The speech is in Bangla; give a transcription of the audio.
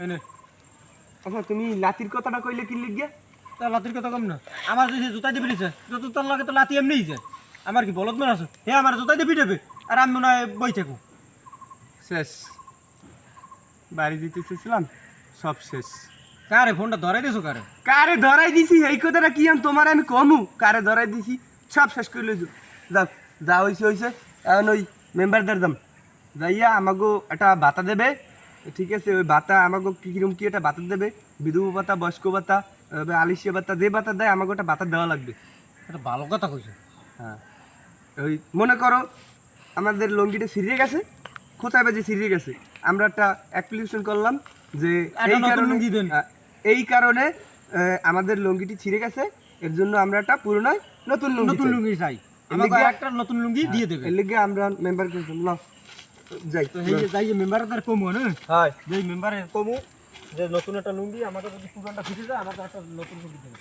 এনে আচ্ছা তুমি লাতির কথাটা কইলে কি লিখিয়া? তা লাতির কথা কম না আমার যদি জুতা দিয়ে পিটিছে যত তোর লাগে তো লাতি এমনিই যায় আমার কি বলত মেরে আছে হে আমার জুতা দিয়ে পিটাবে আর আমি মনে হয় বই থাকো শেষ, বাড়ি দিতে চেয়েছিলাম, সব শেষ। কারে ফোনটা ধরাই দিছো কারে কারে ধরাই দিছি এই কথাটা কি তোমার আমি কমু? কারে ধরাই দিছি সব শেষ করে লইছো। যাও যা হইছে হইছে, এখন ওই মেম্বারদের দাম যাইয়া আমাকে একটা ভাতা দেবে, ঠিক আছে? ওই ভাতা আমাকে কিরম কি একটা ভাতা দেবে, বিধবা ভাতা, বয়স্ক ভাতা, আলিশিয়া ভাতা, যে ভাতা দেয় আমাকে একটা ভাতা দেওয়া লাগবে। এটা ভালো কথা কইছো হ্যাঁ, ওই মনে করো আমাদের লঙ্গিটা ছিঁড়ে গেছে, খোঁচায় বাজে ছিঁড়ে গেছে, আমরা একটা অ্যাপ্লিকেশন করলাম যে এই কারণে এই কারণে আমাদের লঙ্গিটি ছিঁড়ে গেছে, এর জন্য আমরা একটা পুরনো নতুন লুঙ্গি চাই আমাকে একটা নতুন লুঙ্গি দিয়ে দেবে এর লিগে আমরা মেম্বার করলাম না যাই তো এই যে যাই মেম্বারদের কমু না হয় যে মেম্বারে কমু যে নতুন একটা লুঙ্গি আমাকে যদি পুরানটা ফিরে যায় আমাকে একটা নতুন লুঙ্গি দেবে।